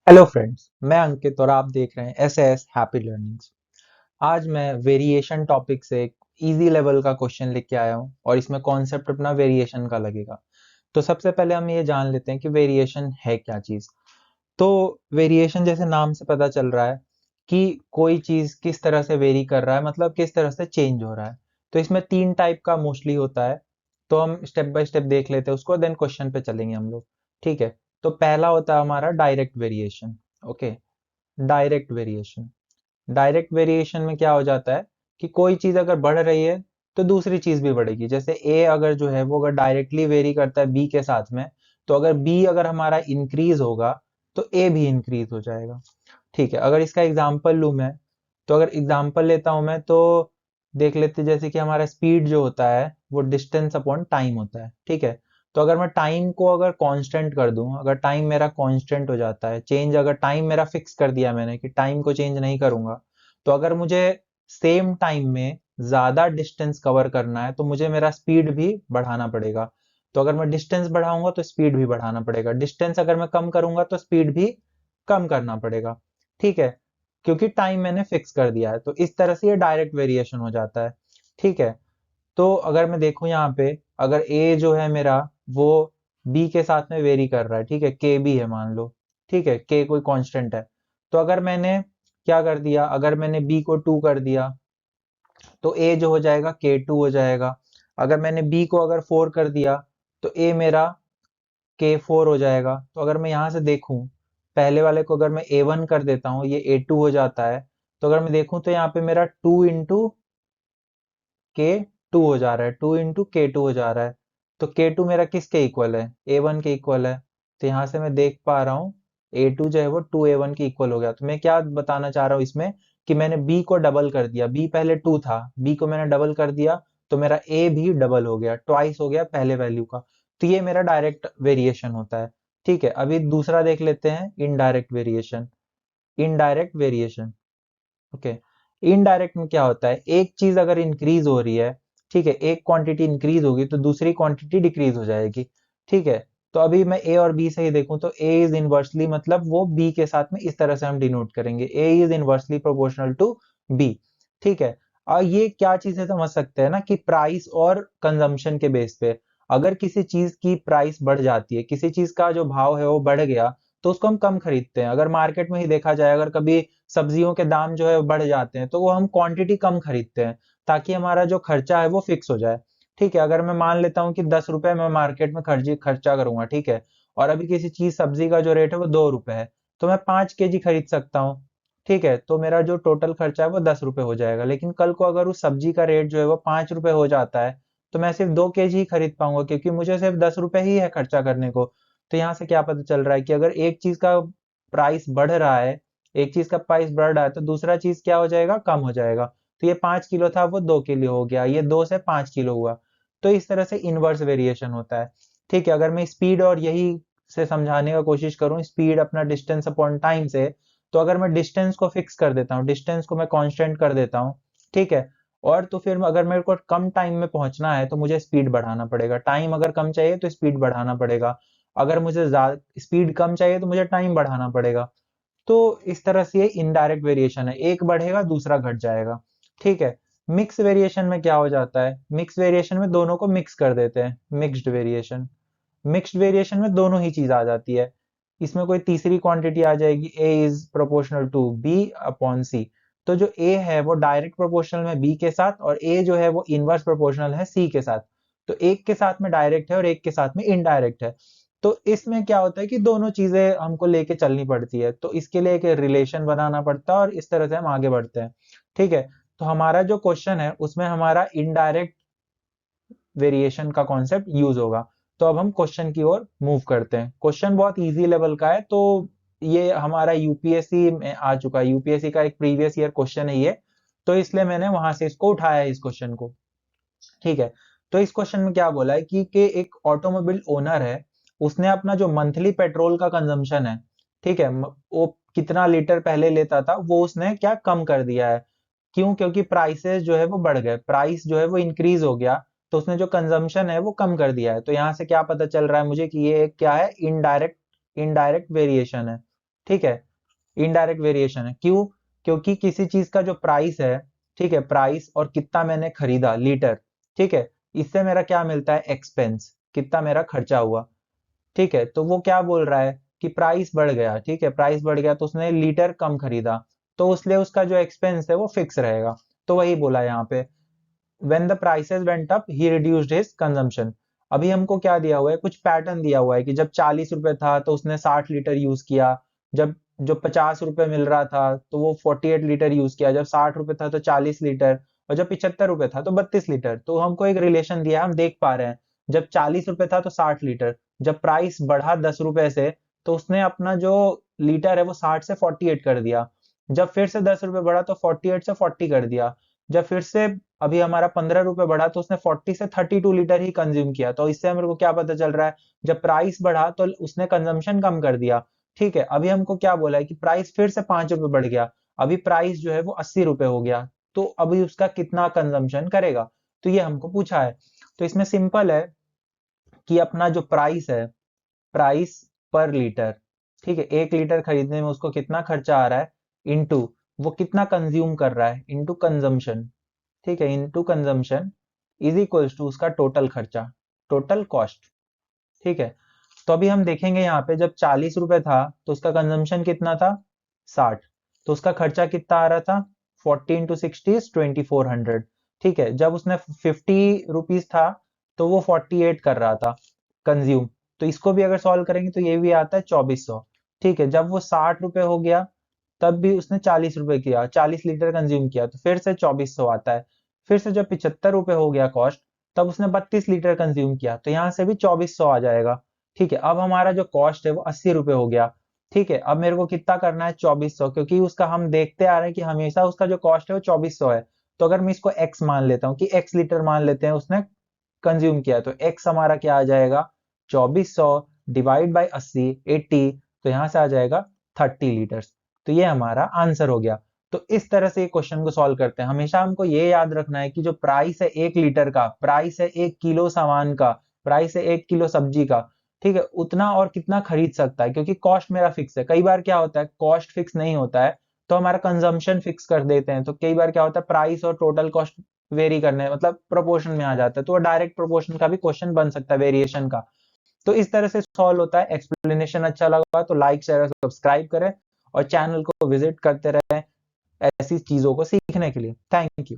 Hello friends, मैं अंकित और आप देख रहे हैं एस एस हैप्पी लर्निंग्स। आज मैं वेरिएशन टॉपिक से एक इजी लेवल का क्वेश्चन लेके आया हूँ और इसमें कॉन्सेप्ट अपना वेरिएशन का लगेगा। तो सबसे पहले हम ये जान लेते हैं कि वेरिएशन है क्या चीज़। तो वेरिएशन जैसे नाम से पता चल रहा है कि कोई चीज़ किस तरह से वेरी कर रहा है, मतलब किस तरह से चेंज हो रहा है। तो इसमें तीन टाइप का मोस्टली होता है। तो हम स्टेप बाय स्टेप देख लेते हैं उसको, देन क्वेश्चन पे चलेंगे हम लोग। ठीक है। तो पहला होता है हमारा direct variation. Okay. Direct variation. Direct variation में क्या हो जाता है कि कोई चीज अगर बढ़ रही है तो दूसरी चीज भी बढ़ेगी। जैसे ए अगर जो है वो अगर डायरेक्टली वेरी करता है बी के साथ में, तो अगर बी अगर हमारा इंक्रीज होगा तो ए भी इंक्रीज हो जाएगा। ठीक है। अगर इसका एग्जाम्पल लूं मैं, तो अगर एग्जाम्पल लेता हूं मैं तो देख लेते हैं, जैसे कि हमारा स्पीड जो होता है वो डिस्टेंस अपॉन टाइम होता है। ठीक है। तो अगर मैं टाइम को अगर कांस्टेंट कर दूं, अगर टाइम मेरा कांस्टेंट हो जाता है, चेंज अगर टाइम मेरा फिक्स कर दिया मैंने कि टाइम को चेंज नहीं करूंगा, तो अगर मुझे सेम टाइम में ज्यादा डिस्टेंस कवर करना है तो मुझे मेरा स्पीड भी बढ़ाना पड़ेगा। तो अगर मैं डिस्टेंस बढ़ाऊंगा तो स्पीड भी बढ़ाना पड़ेगा, डिस्टेंस अगर मैं कम करूंगा तो स्पीड भी कम करना पड़ेगा। ठीक है। क्योंकि टाइम मैंने फिक्स कर दिया है, तो इस तरह से ये डायरेक्ट वेरिएशन हो जाता है। ठीक है। तो अगर मैं देखूं यहाँ पे, अगर ए जो है मेरा वो बी के साथ में वेरी कर रहा है, ठीक है, के बी है मान लो। ठीक है, के कोई कांस्टेंट है। तो अगर मैंने क्या कर दिया, अगर मैंने बी को 2 कर दिया तो ए जो हो जाएगा के 2 हो जाएगा। अगर मैंने बी को अगर 4 कर दिया तो ए मेरा के 4 हो जाएगा। तो अगर मैं यहाँ से देखूं, पहले वाले को अगर मैं ए 1 कर देता हूँ, ये ए 2 हो जाता है। तो अगर मैं देखूं तो यहाँ पे मेरा 2 इंटू के 2 हो जा रहा है, 2 इंटू के 2 हो जा रहा है। तो के 2 मेरा किसके इक्वल है, ए 1 के इक्वल है। तो यहाँ से मैं देख पा रहा हूँ ए 2 जो है वो 2 ए 1 के इक्वल हो गया। तो मैं क्या बताना चाह रहा हूँ इसमें, कि मैंने बी को डबल कर दिया। बी पहले 2 था, बी को मैंने डबल कर दिया, तो मेरा ए भी डबल हो गया, ट्वाइस हो गया पहले वैल्यू का। तो ये मेरा डायरेक्ट वेरिएशन होता है। ठीक है। अभी दूसरा देख लेते हैं, indirect variation. Indirect variation. Okay. Indirect में क्या होता है, एक चीज अगर इंक्रीज हो रही है, ठीक है, एक क्वांटिटी इंक्रीज होगी तो दूसरी क्वांटिटी डिक्रीज हो जाएगी। ठीक है। तो अभी मैं ए और बी से ही देखूं तो ए इज इनवर्सली, मतलब वो बी के साथ में इस तरह से हम डिनोट करेंगे, A is inversely proportional to B. ठीक है। और ये क्या चीज है समझ सकते हैं ना, कि प्राइस और कंजम्पशन के बेस पे अगर किसी चीज की प्राइस बढ़ जाती है, किसी चीज का जो भाव है वो बढ़ गया, तो उसको हम कम खरीदते हैं। अगर मार्केट में ही देखा जाए, अगर कभी सब्जियों के दाम जो है बढ़ जाते हैं तो वो हम क्वांटिटी कम खरीदते हैं, ताकि हमारा जो खर्चा है वो फिक्स हो जाए। ठीक है। अगर मैं मान लेता हूँ कि 10 रुपए मैं मार्केट में खर्चा करूंगा, ठीक है, और अभी किसी चीज सब्जी का जो रेट है वो 2 रुपए है, तो मैं 5 केजी खरीद सकता हूँ। ठीक है। तो मेरा जो टोटल खर्चा है वो 10 रुपए हो जाएगा। लेकिन कल को अगर उस सब्जी का रेट जो है वो 5 रुपए हो जाता है, तो मैं सिर्फ 2 केजी ही खरीद पाऊंगा, क्योंकि मुझे सिर्फ 10 रुपए ही है खर्चा करने को। तो यहाँ से क्या पता चल रहा है कि अगर एक चीज का प्राइस बढ़ रहा है, एक चीज का प्राइस बढ़ रहा है, तो दूसरा चीज क्या हो जाएगा, कम हो जाएगा। तो ये 5 किलो था वो 2 किलो हो गया, ये 2 से 5 किलो हुआ। तो इस तरह से इनवर्स वेरिएशन होता है। ठीक है। अगर मैं स्पीड और यही से समझाने का कोशिश करूं, स्पीड अपना डिस्टेंस अपॉन टाइम से, तो अगर मैं डिस्टेंस को फिक्स कर देता हूँ, डिस्टेंस को मैं कांस्टेंट कर देता हूँ, ठीक है, और तो फिर अगर मेरे को कम टाइम में पहुंचना है तो मुझे स्पीड बढ़ाना पड़ेगा। टाइम अगर कम चाहिए तो स्पीड बढ़ाना पड़ेगा, अगर मुझे ज्यादा स्पीड कम चाहिए तो मुझे टाइम बढ़ाना पड़ेगा। तो इस तरह से ये इनडायरेक्ट वेरिएशन है, एक बढ़ेगा दूसरा घट जाएगा। ठीक है। मिक्स वेरिएशन में क्या हो जाता है, मिक्स वेरिएशन में दोनों को मिक्स कर देते हैं, मिक्स्ड वेरिएशन। मिक्स्ड वेरिएशन में दोनों ही चीज आ जाती है, इसमें कोई तीसरी क्वांटिटी आ जाएगी, A is proportional to B upon C. तो जो ए है वो डायरेक्ट प्रोपोर्शनल में बी के साथ, और ए जो है वो इनवर्स प्रोपोर्शनल है सी के साथ। तो एक के साथ में डायरेक्ट है और एक के साथ में इनडायरेक्ट है। तो इसमें क्या होता है कि दोनों चीजें हमको लेके चलनी पड़ती है, तो इसके लिए एक रिलेशन बनाना पड़ता है और इस तरह से हम आगे बढ़ते हैं। ठीक है। तो हमारा जो क्वेश्चन है उसमें हमारा इनडायरेक्ट वेरिएशन का कॉन्सेप्ट यूज होगा। तो अब हम क्वेश्चन की ओर मूव करते हैं। क्वेश्चन बहुत इजी लेवल का है, तो ये हमारा यूपीएससी में आ चुका है, यूपीएससी का एक प्रीवियस ईयर क्वेश्चन है ये, तो इसलिए मैंने वहां से इसको उठाया है, इस क्वेश्चन को। ठीक है। तो इस क्वेश्चन में क्या बोला है कि एक ऑटोमोबाइल ओनर है, उसने अपना जो मंथली पेट्रोल का कंजम्पशन है, ठीक है, वो कितना लीटर पहले लेता था वो उसने क्या कम कर दिया है। क्यों? क्योंकि प्राइसेस जो है वो बढ़ गए, प्राइस जो है वो इंक्रीज हो गया, तो उसने जो कंजम्पशन है वो कम कर दिया है। तो यहाँ से क्या पता चल रहा है मुझे कि ये क्या है, इनडायरेक्ट इनडायरेक्ट वेरिएशन है। ठीक है, इनडायरेक्ट वेरिएशन है। क्यों? क्योंकि किसी चीज का जो प्राइस है, ठीक है, प्राइस और कितना मैंने खरीदा लीटर, ठीक है, इससे मेरा क्या मिलता है, एक्सपेंस, कितना मेरा खर्चा हुआ। ठीक है, तो वो क्या बोल रहा है कि प्राइस बढ़ गया, ठीक है, प्राइस बढ़ गया तो उसने लीटर कम खरीदा, तो इसलिए उसका जो एक्सपेंस है वो फिक्स रहेगा। तो वही बोला यहाँ पे, when the prices went up he reduced his consumption। अभी हमको क्या दिया हुआ है, कुछ पैटर्न दिया हुआ है कि जब 40 रुपए था तो उसने 60 लीटर यूज किया, जब जो 50 रुपए मिल रहा था तो वो 48 लीटर यूज किया, जब 60 रुपए था तो 40 लीटर, और जब 75 रुपए था तो 32 लीटर। तो हमको एक रिलेशन दिया है, हम देख पा रहे हैं, जब 40 रुपए था तो 60 लीटर, जब प्राइस बढ़ा 10 रुपए से तो उसने अपना जो लीटर है वो 60 से 48 कर दिया, जब फिर से 10 रुपए बढ़ा तो 48 से 40 कर दिया, जब फिर से अभी हमारा 15 रुपए बढ़ा तो उसने 40 से 32 लीटर ही कंज्यूम किया। तो इससे मेरे को क्या पता चल रहा है, जब प्राइस बढ़ा तो उसने कंजम्पशन कम कर दिया। ठीक है, अभी हमको क्या बोला है कि प्राइस फिर से 5 रुपए बढ़ गया, अभी प्राइस जो है वो 80 रुपए हो गया, तो अभी उसका कितना कंजम्पशन करेगा, तो ये हमको पूछा है। तो इसमें सिंपल है कि अपना जो प्राइस है, प्राइस पर लीटर, ठीक है, 1 लीटर खरीदने में उसको कितना खर्चा आ रहा है, इनटू वो कितना कंज्यूम कर रहा है, इनटू कंजम्पशन, ठीक है, into consumption is equals to उसका टोटल खर्चा, टोटल कॉस्ट। ठीक है, तो अभी हम देखेंगे यहाँ पे जब 40 रुपए था तो उसका कंजम्पशन कितना था, 60, तो उसका खर्चा कितना आ रहा था, 40 × 60 = 2400। ठीक है, जब उसने 50 रुपीज था तो वो 48 कर रहा था कंज्यूम, तो इसको भी अगर सॉल्व करेंगे तो ये भी आता है 2400। ठीक है, जब वो 60 रुपए हो गया तब भी उसने 40 रुपए किया, 40 लीटर कंज्यूम किया, तो फिर से 2400 आता है। फिर से जब 75 रुपए हो गया कॉस्ट, तब उसने 32 लीटर कंज्यूम किया, तो यहाँ से भी 2400 आ जाएगा। ठीक है, अब हमारा जो कॉस्ट है वो 80 रुपए हो गया। ठीक है, अब मेरे को कितना करना है, 2400, क्योंकि उसका हम देखते आ रहे हैं कि हमेशा उसका जो कॉस्ट है वो 2400 है। तो अगर मैं इसको एक्स मान लेता हूँ कि एक्स लीटर मान लेते हैं उसने कंज्यूम किया, तो एक्स हमारा क्या आ जाएगा, 2400 डिवाइड बाई 80, 80, तो यहाँ से आ जाएगा 30 लीटर्स। तो ये हमारा आंसर हो गया। तो इस तरह से क्वेश्चन को सॉल्व करते हैं। हमेशा हमको ये याद रखना है कि जो प्राइस है 1 लीटर का, प्राइस है 1 किलो सामान का, प्राइस है 1 किलो सब्जी का, ठीक है, उतना और कितना खरीद सकता है, क्योंकि कॉस्ट मेरा फिक्स है। कई बार क्या होता है, कॉस्ट फिक्स नहीं होता है तो हमारा कंजम्पशन फिक्स कर देते हैं, तो कई बार क्या होता है, प्राइस और टोटल कॉस्ट वेरी करने, मतलब प्रोपोर्शन में आ जाता है, तो डायरेक्ट प्रोपोर्शन का भी क्वेश्चन बन सकता है, वेरिएशन का। तो इस तरह से सॉल्व होता है। एक्सप्लेनेशन अच्छा लगा तो लाइक शेयर और सब्सक्राइब करें, और चैनल को विजिट करते रहें ऐसी चीजों को सीखने के लिए। Thank you.